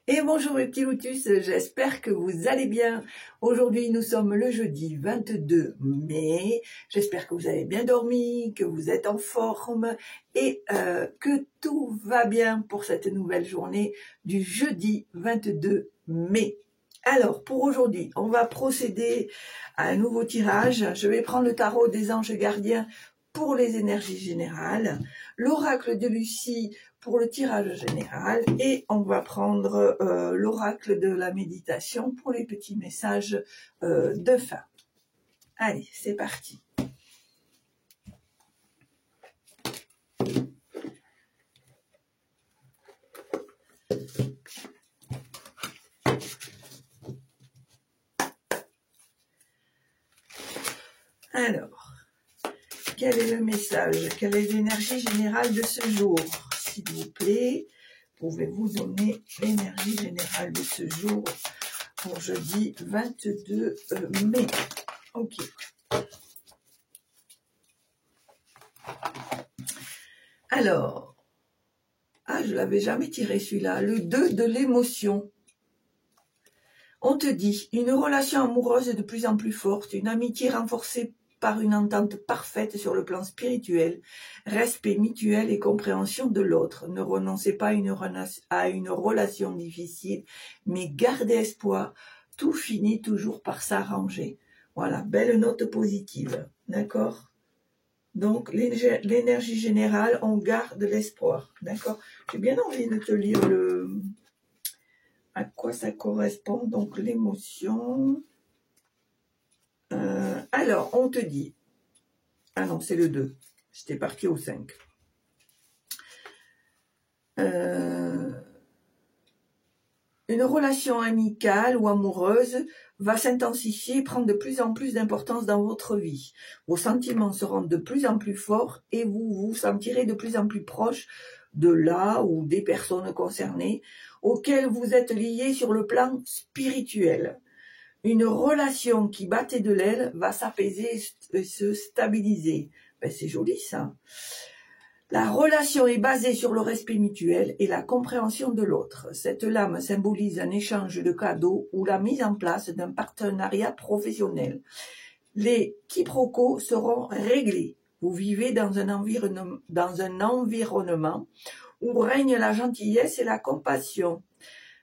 Et bonjour mes petits lotus, j'espère que vous allez bien. Aujourd'hui nous sommes le jeudi 22 mai, j'espère que vous avez bien dormi, que vous êtes en forme et que tout va bien pour cette nouvelle journée du jeudi 22 mai. Alors pour aujourd'hui, on va procéder à un nouveau tirage. Je vais prendre le tarot des anges gardiens pour les énergies générales, l'oracle de Lucie pour le tirage général et on va prendre l'oracle de la méditation pour les petits messages de fin. Allez, c'est parti. Alors, quel est le message? Quelle est l'énergie générale de ce jour? S'il vous plaît, pouvez-vous donner l'énergie générale de ce jour pour jeudi 22 mai? Ok. Alors, je l'avais jamais tiré celui-là, le 2 de l'émotion. On te dit, une relation amoureuse de plus en plus forte, une amitié renforcée par une entente parfaite sur le plan spirituel, respect mutuel et compréhension de l'autre. Ne renoncez pas à une relation difficile, mais gardez espoir, tout finit toujours par s'arranger. Voilà, belle note positive, d'accord? Donc, l'énergie générale, on garde l'espoir, d'accord? J'ai bien envie de te lire à quoi ça correspond, donc l'émotion. Alors, on te dit, ah non, c'est le 2, j'étais parti au 5. Une relation amicale ou amoureuse va s'intensifier et prendre de plus en plus d'importance dans votre vie. Vos sentiments seront de plus en plus forts et vous vous sentirez de plus en plus proche de là ou des personnes concernées auxquelles vous êtes liés sur le plan spirituel. Une relation qui battait de l'aile va s'apaiser et se stabiliser. Ben, c'est joli ça. La relation est basée sur le respect mutuel et la compréhension de l'autre. Cette lame symbolise un échange de cadeaux ou la mise en place d'un partenariat professionnel. Les quiproquos seront réglés. Vous vivez dans un environnement où règne la gentillesse et la compassion.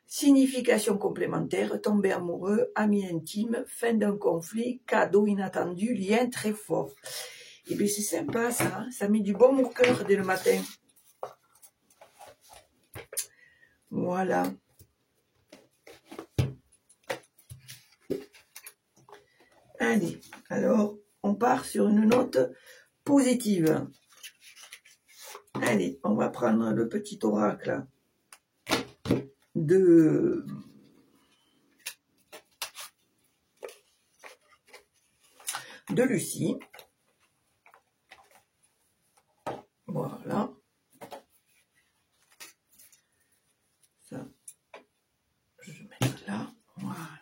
Signification complémentaire, tomber amoureux, ami intime, fin d'un conflit, cadeau inattendu, lien très fort. Et bien c'est sympa ça, hein, ça met du baume au cœur dès le matin. Voilà. Allez, alors on part sur une note positive. Allez, on va prendre le petit oracle de Lucie. Voilà. Ça, je vais mettre là. Voilà.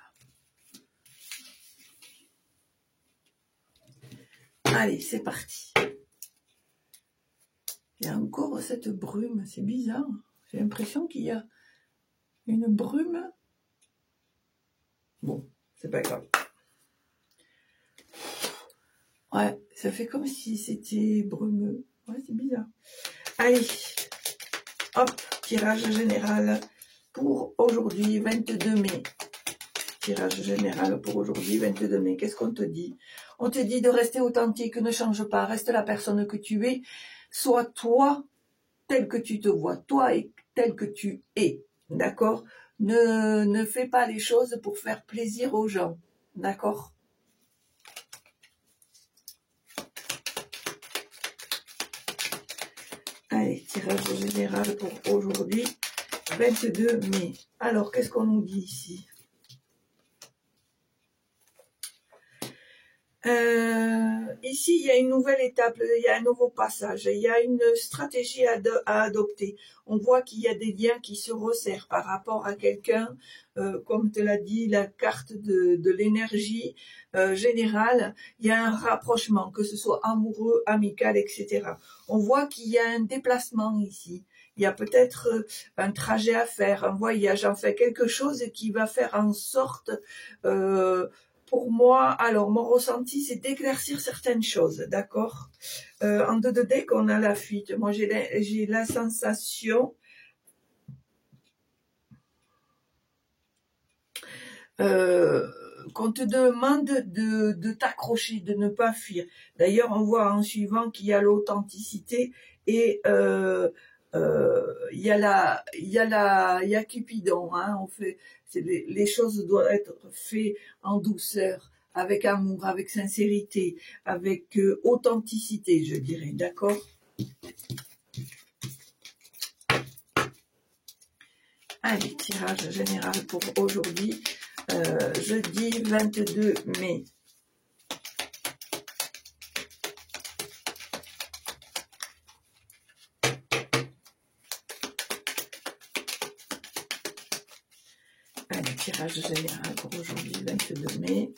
Allez, c'est parti. Il y a encore cette brume, c'est bizarre. J'ai l'impression qu'il y a une brume. Bon, c'est pas grave. Ouais, ça fait comme si c'était brumeux. Ouais, c'est bizarre. Allez, hop, tirage général pour aujourd'hui, 22 mai. Tirage général pour aujourd'hui, 22 mai. Qu'est-ce qu'on te dit? On te dit de rester authentique, ne change pas, reste la personne que tu es. Sois toi, tel que tu te vois, toi et tel que tu es. D'accord? Ne fais pas les choses pour faire plaisir aux gens. D'accord? Allez, tirage général pour aujourd'hui, 22 mai. Alors, qu'est-ce qu'on nous dit ici? Ici, il y a une nouvelle étape, il y a un nouveau passage, il y a une stratégie à adopter. On voit qu'il y a des liens qui se resserrent par rapport à quelqu'un, comme te l'a dit la carte de l'énergie générale. Il y a un rapprochement, que ce soit amoureux, amical, etc. On voit qu'il y a un déplacement ici. il y a peut-être un trajet à faire, un voyage, enfin quelque chose qui va faire en sorte, pour moi, alors mon ressenti, c'est d'éclaircir certaines choses, d'accord. En 2 de deck, on a la fuite. Moi, j'ai la sensation qu'on te demande de t'accrocher, de ne pas fuir. D'ailleurs, on voit en suivant qu'il y a l'authenticité et il y a Cupidon. Hein, on fait, les choses doivent être faites en douceur, avec amour, avec sincérité, avec authenticité, je dirais. D'accord? Allez, tirage général pour aujourd'hui. Jeudi 22 mai. Allez, tirage général pour aujourd'hui 22 mai.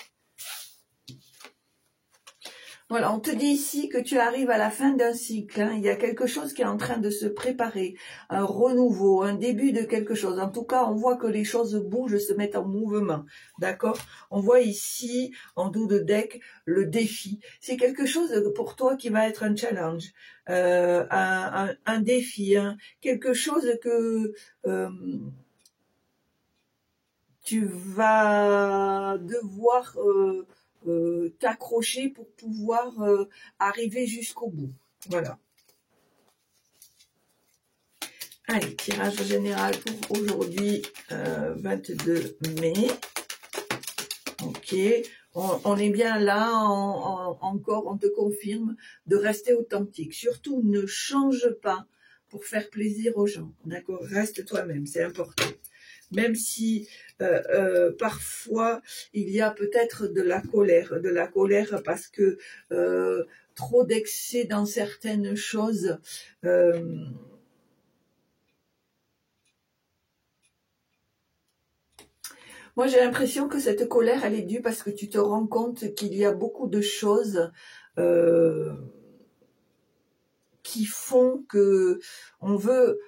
Voilà, on te dit ici que tu arrives à la fin d'un cycle. Hein. Il y a quelque chose qui est en train de se préparer, un renouveau, un début de quelque chose. En tout cas, on voit que les choses bougent, se mettent en mouvement. D'accord? On voit ici, en dos de deck, le défi. C'est quelque chose pour toi qui va être un challenge, un défi, hein. Quelque chose que tu vas devoir t'accrocher pour pouvoir arriver jusqu'au bout. Voilà. Allez, tirage général pour aujourd'hui, 22 mai. Ok, on est bien là, encore, on te confirme de rester authentique. Surtout, ne change pas pour faire plaisir aux gens. D'accord? Reste toi-même, c'est important. Même si parfois il y a peut-être de la colère parce que trop d'excès dans certaines choses. Moi, j'ai l'impression que cette colère, elle est due parce que tu te rends compte qu'il y a beaucoup de choses qui font que on veut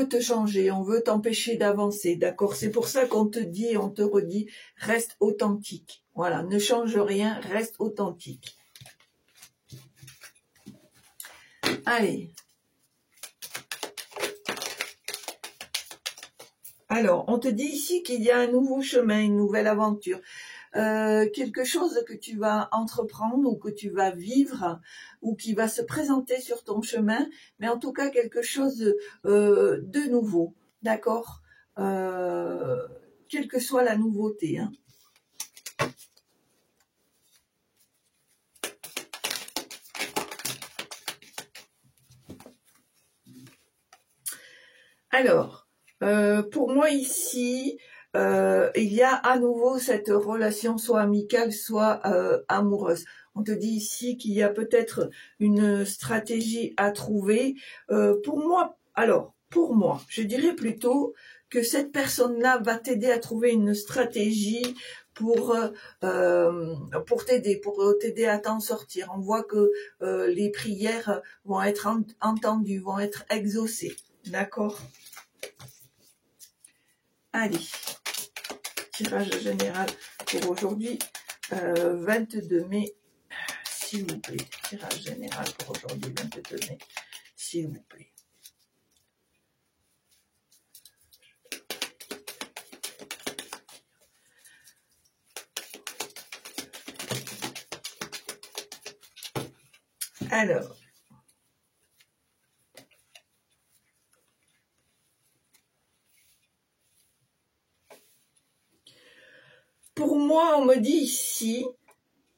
te changer, on veut t'empêcher d'avancer, d'accord? C'est pour ça qu'on te dit et on te redit, reste authentique. Voilà, ne change rien, reste authentique. Allez. Alors, on te dit ici qu'il y a un nouveau chemin, une nouvelle aventure. Quelque chose que tu vas entreprendre ou que tu vas vivre ou qui va se présenter sur ton chemin, mais en tout cas quelque chose de nouveau, d'accord, quelle que soit la nouveauté. Hein. Alors, pour moi ici, il y a à nouveau cette relation soit amicale, soit amoureuse. On te dit ici qu'il y a peut-être une stratégie à trouver. Pour moi, je dirais plutôt que cette personne-là va t'aider à trouver une stratégie pour t'aider à t'en sortir. On voit que les prières vont être entendues, vont être exaucées. D'accord ? Allez, tirage général pour aujourd'hui, 22 mai, s'il vous plaît. Tirage général pour aujourd'hui, 22 mai, s'il vous plaît. Alors, pour moi, on me dit ici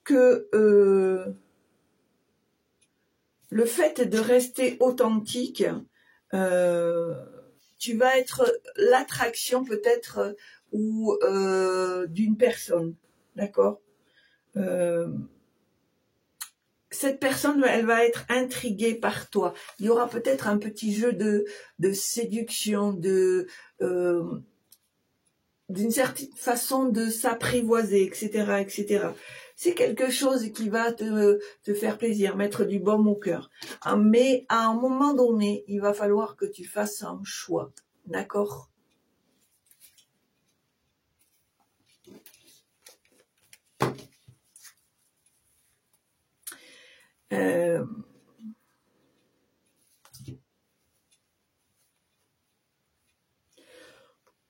que le fait de rester authentique, tu vas être l'attraction peut-être ou d'une personne, d'accord. Cette personne, elle va être intriguée par toi. Il y aura peut-être un petit jeu de séduction, d'une certaine façon de s'apprivoiser, etc., etc. c'est quelque chose qui va te faire plaisir, mettre du baume au cœur. Mais à un moment donné, il va falloir que tu fasses un choix. D'accord ?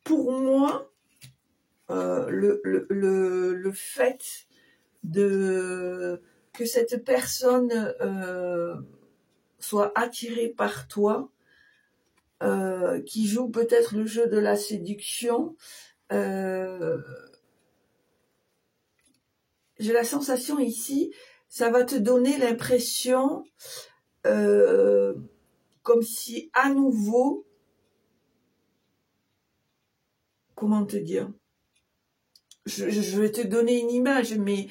Pour moi, le fait que cette personne soit attirée par toi, qui joue peut-être le jeu de la séduction, j'ai la sensation ici, ça va te donner l'impression comme si à nouveau, comment te dire, je vais te donner une image, mais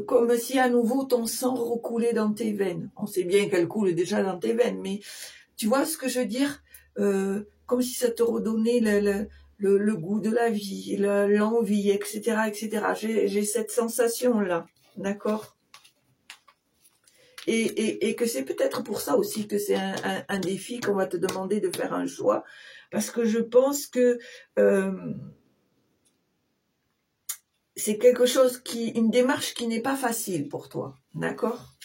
comme si à nouveau ton sang recoulait dans tes veines. On sait bien qu'elle coule déjà dans tes veines, mais tu vois ce que je veux dire, comme si ça te redonnait le goût de la vie, l'envie, etc., etc. J'ai cette sensation-là, d'accord ? Et que c'est peut-être pour ça aussi que c'est un défi qu'on va te demander de faire un choix, parce que je pense que c'est quelque chose une démarche qui n'est pas facile pour toi, d'accord ?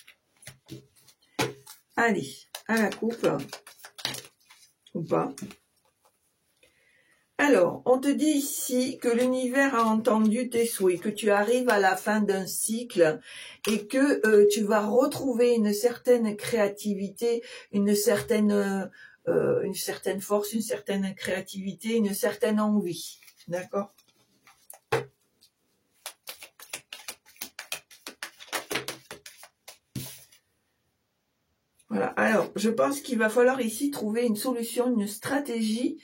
Allez, à la coupe, ou pas. Alors, on te dit ici que l'univers a entendu tes souhaits, que tu arrives à la fin d'un cycle et que tu vas retrouver une certaine créativité, une certaine force, une certaine créativité, une certaine envie. D'accord ? Voilà. Alors, je pense qu'il va falloir ici trouver une solution, une stratégie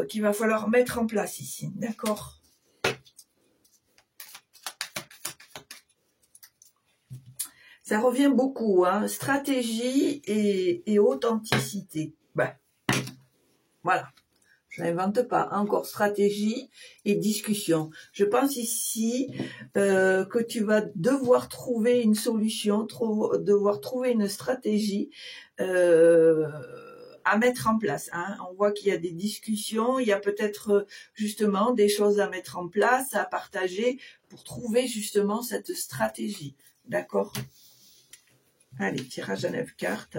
qu'il va falloir mettre en place ici, d'accord ? Ça revient beaucoup, hein, stratégie et authenticité. Ben, voilà, je n'invente pas, encore stratégie et discussion. Je pense ici que tu vas devoir trouver une solution, devoir trouver une stratégie à mettre en place. Hein. On voit qu'il y a des discussions, il y a peut-être justement des choses à mettre en place, à partager pour trouver justement cette stratégie. D'accord ? Allez, tirage à 9 cartes.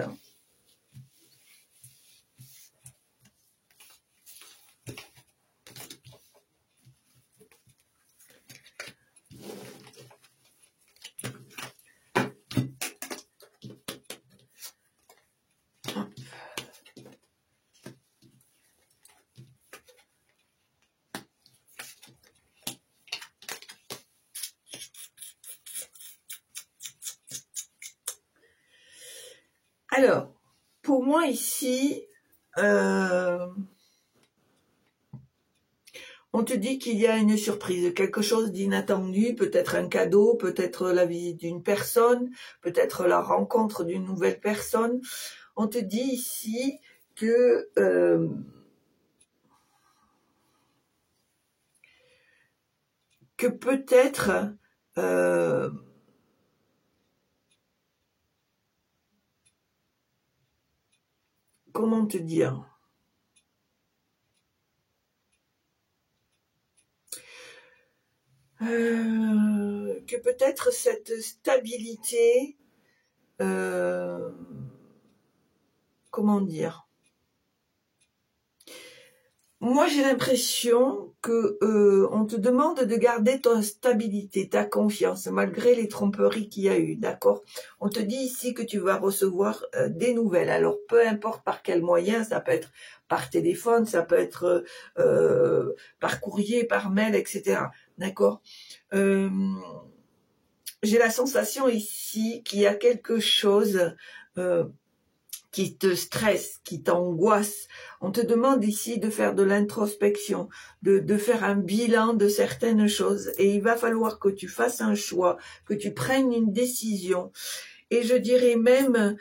Alors, pour moi ici, on te dit qu'il y a une surprise, quelque chose d'inattendu, peut-être un cadeau, peut-être la visite d'une personne, peut-être la rencontre d'une nouvelle personne. On te dit ici que peut-être comment te dire, que peut-être cette stabilité, comment dire, moi j'ai l'impression que on te demande de garder ta stabilité, ta confiance, malgré les tromperies qu'il y a eu, d'accord ? On te dit ici que tu vas recevoir des nouvelles, alors peu importe par quel moyen, ça peut être par téléphone, ça peut être par courrier, par mail, etc., d'accord ? J'ai la sensation ici qu'il y a quelque chose qui te stresse, qui t'angoisse. On te demande ici de faire de l'introspection, de faire un bilan de certaines choses. Et il va falloir que tu fasses un choix, que tu prennes une décision. Et je dirais même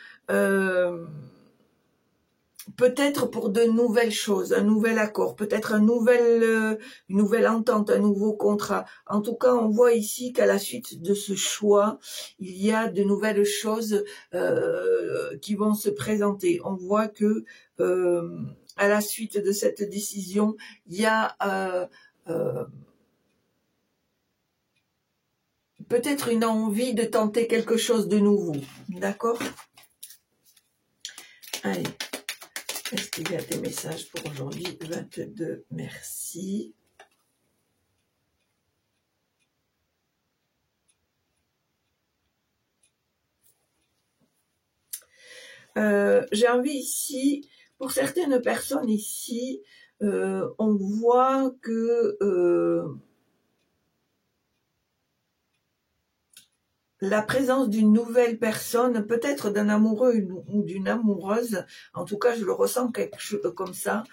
peut-être pour de nouvelles choses, un nouvel accord, peut-être une nouvelle entente, un nouveau contrat. En tout cas, on voit ici qu'à la suite de ce choix, il y a de nouvelles choses qui vont se présenter. On voit que à la suite de cette décision, il y a peut-être une envie de tenter quelque chose de nouveau. D'accord? Allez. Est-ce qu'il y a des messages pour aujourd'hui? 22, merci. J'ai envie ici, pour certaines personnes ici, on voit que la présence d'une nouvelle personne, peut-être d'un amoureux ou d'une amoureuse, en tout cas je le ressens comme ça,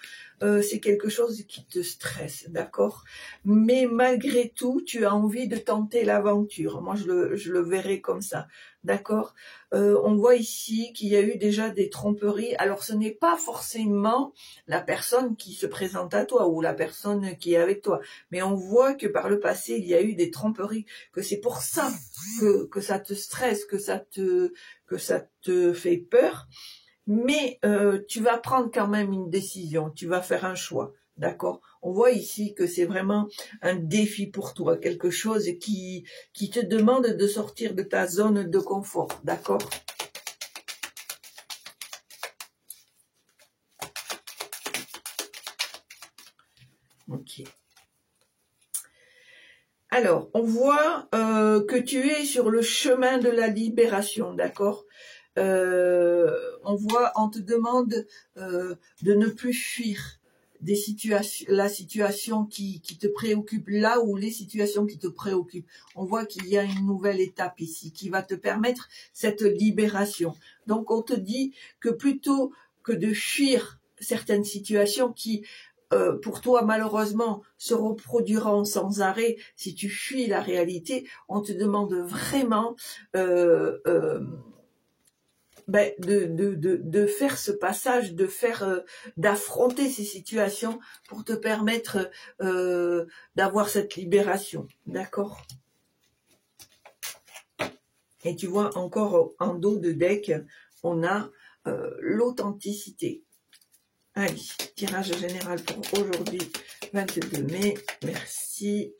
c'est quelque chose qui te stresse, d'accord? Mais malgré tout, tu as envie de tenter l'aventure. Moi, je le verrai comme ça, d'accord? On voit ici qu'il y a eu déjà des tromperies. Alors, ce n'est pas forcément la personne qui se présente à toi ou la personne qui est avec toi, mais on voit que par le passé, il y a eu des tromperies, que c'est pour ça que ça te stresse, que ça te fait peur. Mais tu vas prendre quand même une décision, tu vas faire un choix, d'accord? On voit ici que c'est vraiment un défi pour toi, quelque chose qui te demande de sortir de ta zone de confort, d'accord? Ok. Alors, on voit que tu es sur le chemin de la libération, d'accord? On te demande de ne plus fuir la situation qui te préoccupe, là où les situations qui te préoccupent. On voit qu'il y a une nouvelle étape ici qui va te permettre cette libération. Donc on te dit que plutôt que de fuir certaines situations qui pour toi malheureusement se reproduiront sans arrêt si tu fuis la réalité, on te demande vraiment de faire ce passage, d'affronter ces situations pour te permettre d'avoir cette libération, d'accord? Et tu vois encore en dos de deck, on a l'authenticité. Allez, tirage général pour aujourd'hui, 22 mai, merci.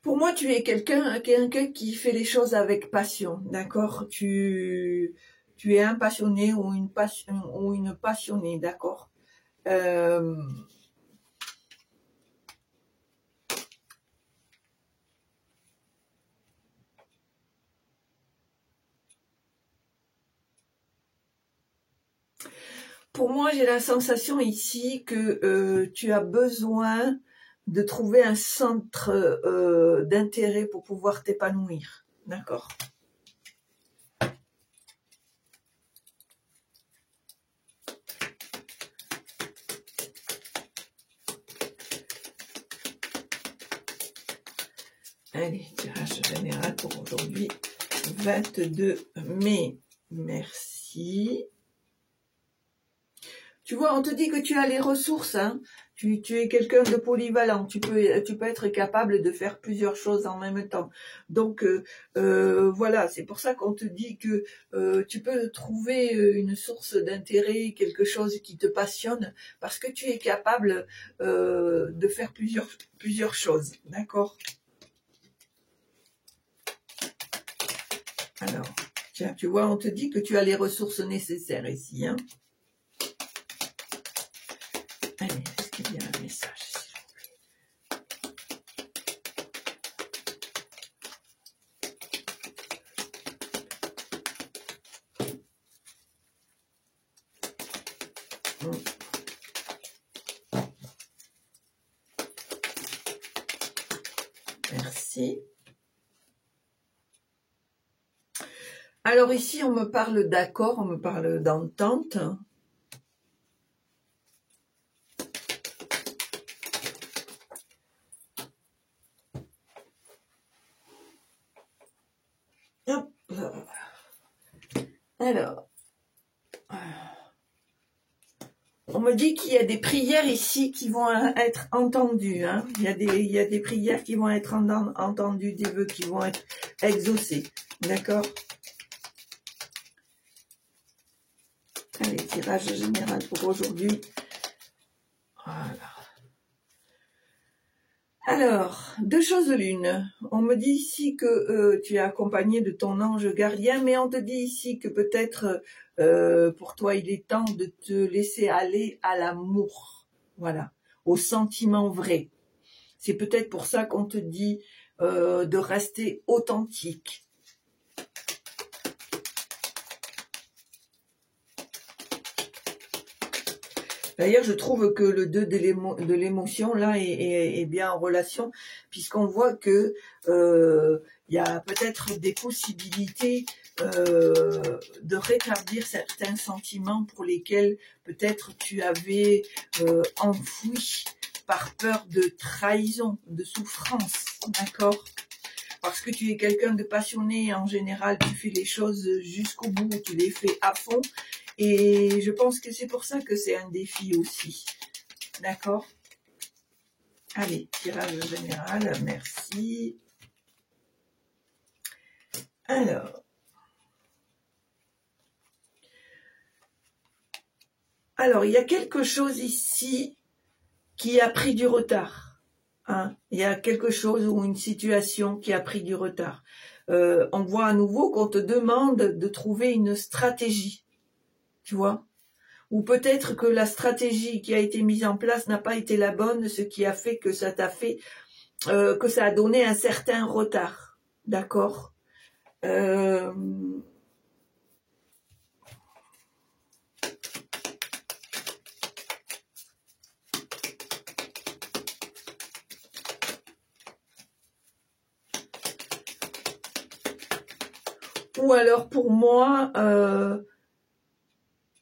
Pour moi, tu es quelqu'un qui fait les choses avec passion, d'accord? Tu es un passionné ou une passionnée, d'accord? Pour moi, j'ai la sensation ici que tu as besoin de trouver un centre d'intérêt pour pouvoir t'épanouir, d'accord? Allez, tirage général pour aujourd'hui, 22 mai. Merci. Tu vois, on te dit que tu as les ressources, hein. Tu es quelqu'un de polyvalent. Tu peux être capable de faire plusieurs choses en même temps. Donc, voilà, c'est pour ça qu'on te dit que tu peux trouver une source d'intérêt, quelque chose qui te passionne, parce que tu es capable de faire plusieurs choses. D'accord? Alors, tiens, tu vois, on te dit que tu as les ressources nécessaires ici, hein. Allez, est-ce qu'il y a un message, s'il vous plaît? Merci. Alors ici, on me parle d'accord, on me parle d'entente. Hop là. Alors, on me dit qu'il y a des prières ici qui vont être entendues. Hein. Il y a des prières qui vont être entendues, des vœux qui vont être exaucés. D'accord? Allez, tirage général pour aujourd'hui. Voilà. Alors, deux choses l'une. On me dit ici que tu es accompagné de ton ange gardien, mais on te dit ici que peut-être pour toi il est temps de te laisser aller à l'amour, voilà, au sentiment vrai. C'est peut-être pour ça qu'on te dit de rester authentique. D'ailleurs, je trouve que le 2 de l'émotion, là, est bien en relation, puisqu'on voit que y a peut-être des possibilités de rétablir certains sentiments pour lesquels peut-être tu avais enfoui par peur de trahison, de souffrance, d'accord ? Parce que tu es quelqu'un de passionné, en général, tu fais les choses jusqu'au bout, tu les fais à fond. Et je pense que c'est pour ça que c'est un défi aussi. D'accord? Allez, tirage général, merci. Alors, il y a quelque chose ici qui a pris du retard. Hein? Il y a quelque chose ou une situation qui a pris du retard. On voit à nouveau qu'on te demande de trouver une stratégie. Tu vois? Ou peut-être que la stratégie qui a été mise en place n'a pas été la bonne, ce qui a fait que ça t'a fait, que ça a donné un certain retard. D'accord? Ou alors pour moi,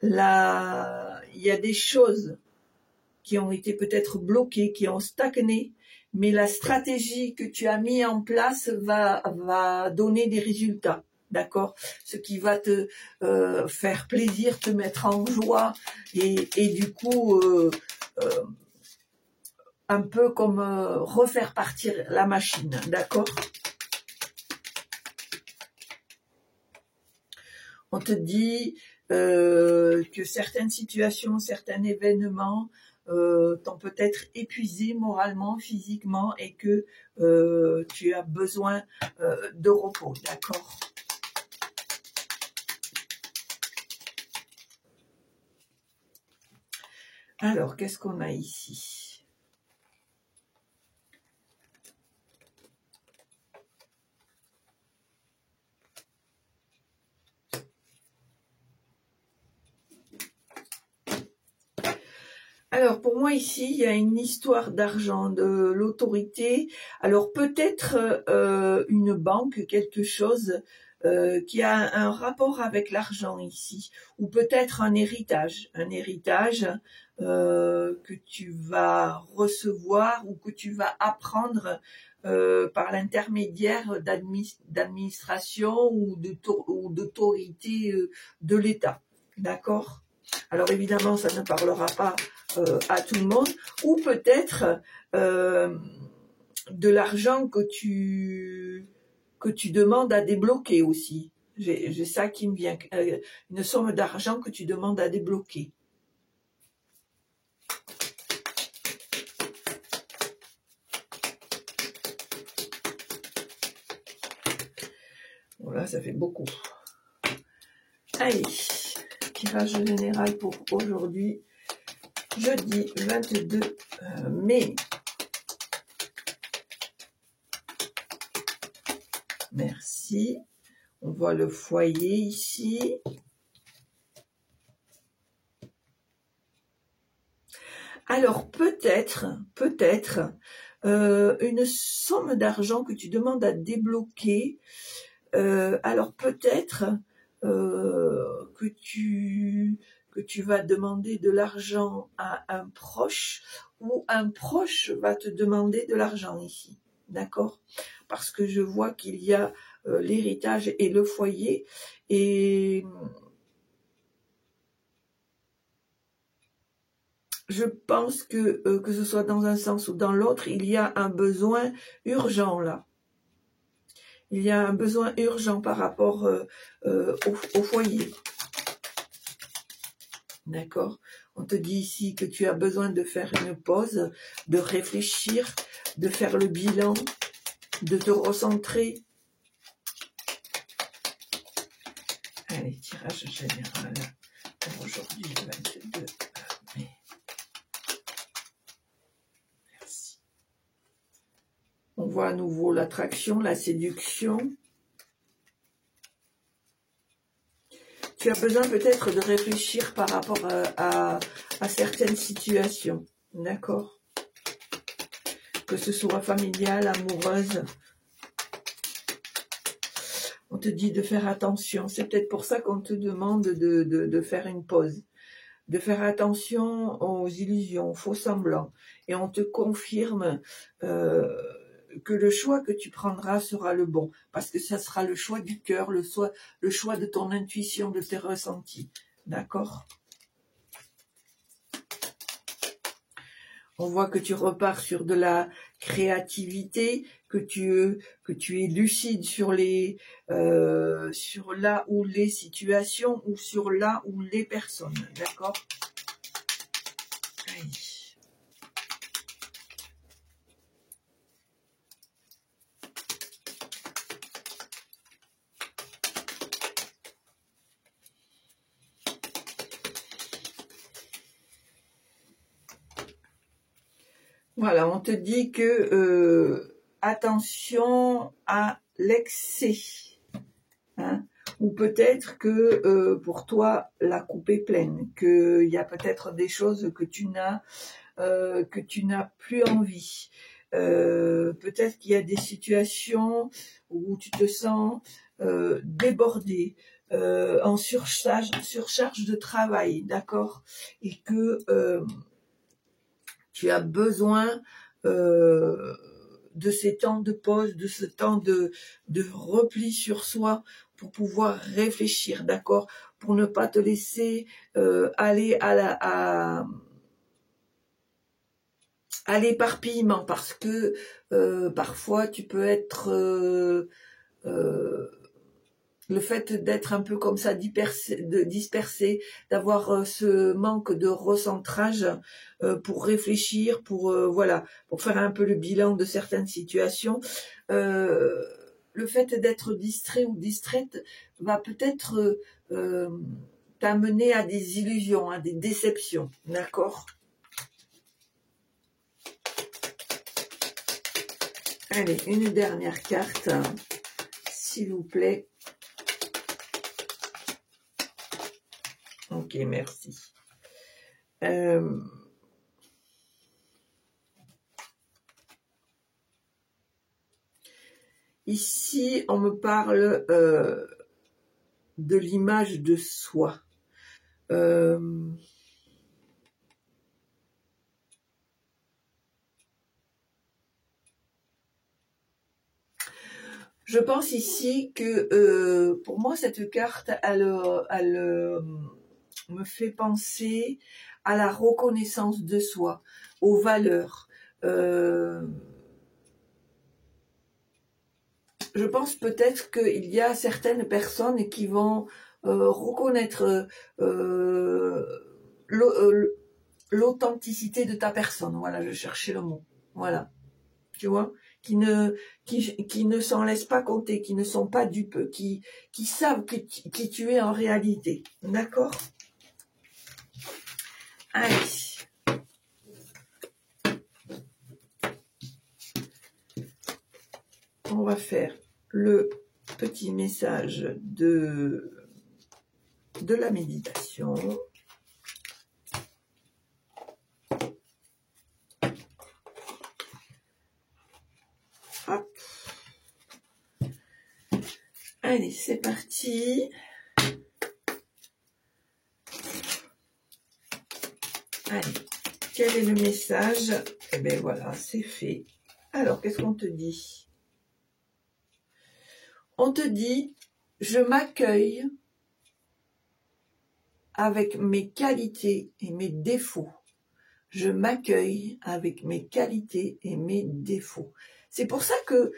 il y a des choses qui ont été peut-être bloquées, qui ont stagné, mais la stratégie que tu as mis en place va donner des résultats, d'accord? Ce qui va te faire plaisir, te mettre en joie et du coup un peu comme refaire partir la machine, d'accord? On te dit que certaines situations, certains événements t'ont peut-être épuisé moralement, physiquement et que tu as besoin de repos, d'accord? Alors, qu'est-ce qu'on a ici? Alors, pour moi, ici, il y a une histoire d'argent, de l'autorité. Alors, peut-être une banque, quelque chose qui a un rapport avec l'argent ici. Ou peut-être un héritage que tu vas recevoir ou que tu vas apprendre par l'intermédiaire d'administration ou d'autorité de l'État. D'accord ? Alors évidemment, ça ne parlera pas à tout le monde, ou peut-être de l'argent que tu demandes à débloquer aussi. J'ai ça qui me vient, une somme d'argent que tu demandes à débloquer. Voilà, ça fait beaucoup. Allez, tirage général pour aujourd'hui, jeudi 22 mai. Merci. On voit le foyer ici. Alors peut-être une somme d'argent que tu demandes à débloquer. Alors peut-être que tu vas demander de l'argent à un proche ou un proche va te demander de l'argent ici. D'accord? Parce que je vois qu'il y a l'héritage et le foyer et je pense que ce soit dans un sens ou dans l'autre, il y a un besoin urgent là. Il y a un besoin urgent par rapport au foyer. D'accord? On te dit ici que tu as besoin de faire une pause, de réfléchir, de faire le bilan, de te recentrer. Allez, tirage général pour aujourd'hui, le 22 mai. Merci. On voit à nouveau l'attraction, la séduction. Tu as besoin peut-être de réfléchir par rapport à certaines situations, d'accord? Que ce soit familiale, amoureuse. On te dit de faire attention. C'est peut-être pour ça qu'on te demande de faire une pause. De faire attention aux illusions, aux faux semblants. Et on te confirme que le choix que tu prendras sera le bon, parce que ça sera le choix du cœur, le choix de ton intuition, de tes ressentis. D'accord? On voit que tu repars sur de la créativité, que tu es lucide sur sur là où les situations ou sur là où les personnes. D'accord? Voilà, on te dit que attention à l'excès, hein, ou peut-être que pour toi la coupe est pleine, qu'il y a peut-être des choses que tu n'as plus envie. Peut-être qu'il y a des situations où tu te sens débordé, en surcharge de travail, d'accord, et que tu as besoin de ces temps de pause, de ce temps de repli sur soi pour pouvoir réfléchir, d'accord, pour ne pas te laisser aller à l'éparpillement, parce que parfois tu peux être le fait d'être un peu comme ça dispersé, d'avoir ce manque de recentrage pour réfléchir, pour voilà, pour faire un peu le bilan de certaines situations. Le fait d'être distrait ou distraite va peut-être t'amener à des illusions, à des déceptions, d'accord? Allez, une dernière carte, s'il vous plaît. Ok, merci. Ici, on me parle de l'image de soi. Je pense ici que pour moi, cette carte, elle me fait penser à la reconnaissance de soi, aux valeurs. Je pense peut-être qu'il y a certaines personnes qui vont reconnaître l'authenticité de ta personne. Voilà, je cherchais le mot. Voilà, tu vois, qui ne s'en laissent pas compter, qui ne sont pas dupes, qui savent qui tu es en réalité. D'accord? Allez. On va faire le petit message de la méditation. Hop. Allez, c'est parti. Allez, quel est le message? Eh bien voilà, c'est fait. Alors, qu'est-ce qu'on te dit? On te dit, je m'accueille avec mes qualités et mes défauts. Je m'accueille avec mes qualités et mes défauts. C'est pour ça que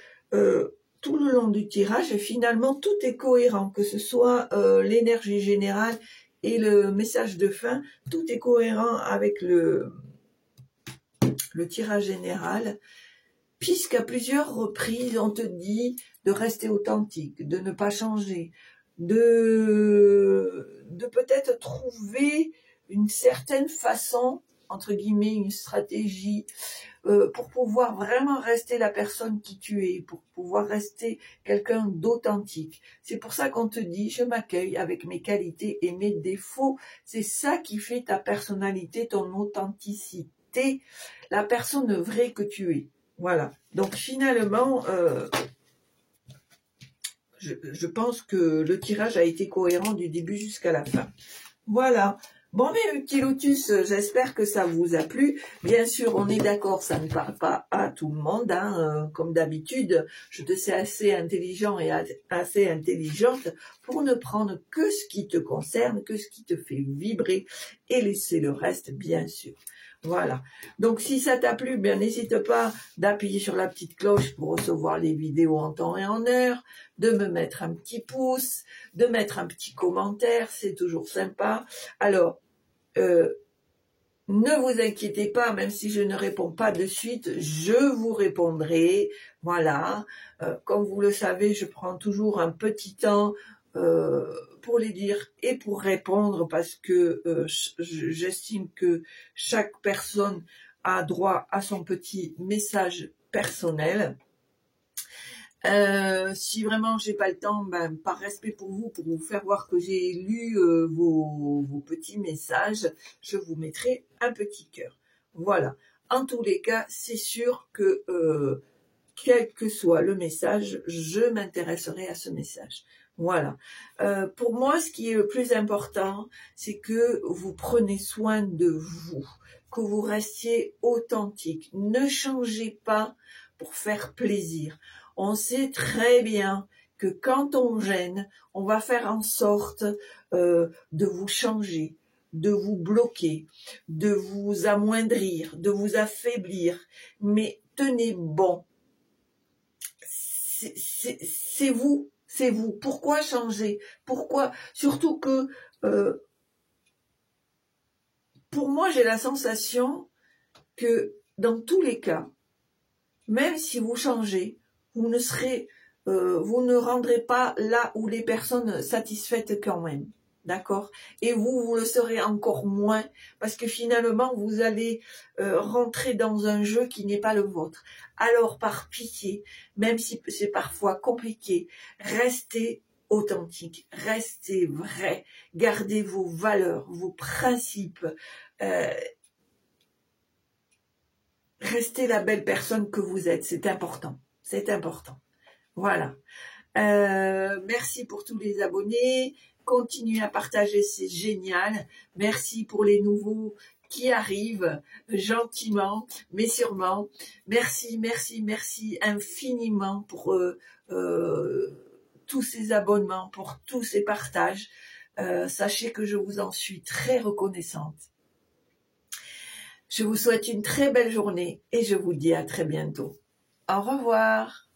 tout le long du tirage, finalement, tout est cohérent, que ce soit l'énergie générale et le message de fin, tout est cohérent avec le tirage général, puisqu'à plusieurs reprises, on te dit de rester authentique, de ne pas changer, de peut-être trouver une certaine façon, entre guillemets, une stratégie, pour pouvoir vraiment rester la personne qui tu es, pour pouvoir rester quelqu'un d'authentique. C'est pour ça qu'on te dit, je m'accueille avec mes qualités et mes défauts. C'est ça qui fait ta personnalité, ton authenticité, la personne vraie que tu es. Voilà. Donc finalement, je pense que le tirage a été cohérent du début jusqu'à la fin. Voilà. Bon, mes petits lotus, j'espère que ça vous a plu. Bien sûr, on est d'accord, ça ne parle pas à tout le monde. Hein. Comme d'habitude, je te sais assez intelligent et assez intelligente pour ne prendre que ce qui te concerne, que ce qui te fait vibrer et laisser le reste, bien sûr. Voilà. Donc, si ça t'a plu, bien n'hésite pas d'appuyer sur la petite cloche pour recevoir les vidéos en temps et en heure, de me mettre un petit pouce, de mettre un petit commentaire, c'est toujours sympa. Alors, ne vous inquiétez pas, même si je ne réponds pas de suite, je vous répondrai. Voilà. Comme vous le savez, je prends toujours un petit temps pour les dire et pour répondre parce que j'estime que chaque personne a droit à son petit message personnel. Si vraiment j'ai pas le temps, ben, par respect pour vous faire voir que j'ai lu vos petits messages, je vous mettrai un petit cœur. Voilà. En tous les cas, c'est sûr que quel que soit le message, je m'intéresserai à ce message. Voilà. Pour moi, ce qui est le plus important, c'est que vous prenez soin de vous, que vous restiez authentique. Ne changez pas pour faire plaisir. On sait très bien que quand on gêne, on va faire en sorte de vous changer, de vous bloquer, de vous amoindrir, de vous affaiblir. Mais tenez bon. C'est vous, c'est vous. Pourquoi changer? Pourquoi? Surtout que pour moi, j'ai la sensation que dans tous les cas, même si vous changez, vous ne rendrez pas là où les personnes satisfaites quand même. D'accord? Et vous le serez encore moins parce que finalement, vous allez rentrer dans un jeu qui n'est pas le vôtre. Alors, par pitié, même si c'est parfois compliqué, restez authentique, restez vrai, gardez vos valeurs, vos principes, restez la belle personne que vous êtes, c'est important, c'est important. Voilà. Merci pour tous les abonnés. Continuez à partager, c'est génial. Merci pour les nouveaux qui arrivent gentiment, mais sûrement. Merci, merci, merci infiniment pour tous ces abonnements, pour tous ces partages. Sachez que je vous en suis très reconnaissante. Je vous souhaite une très belle journée et je vous dis à très bientôt. Au revoir.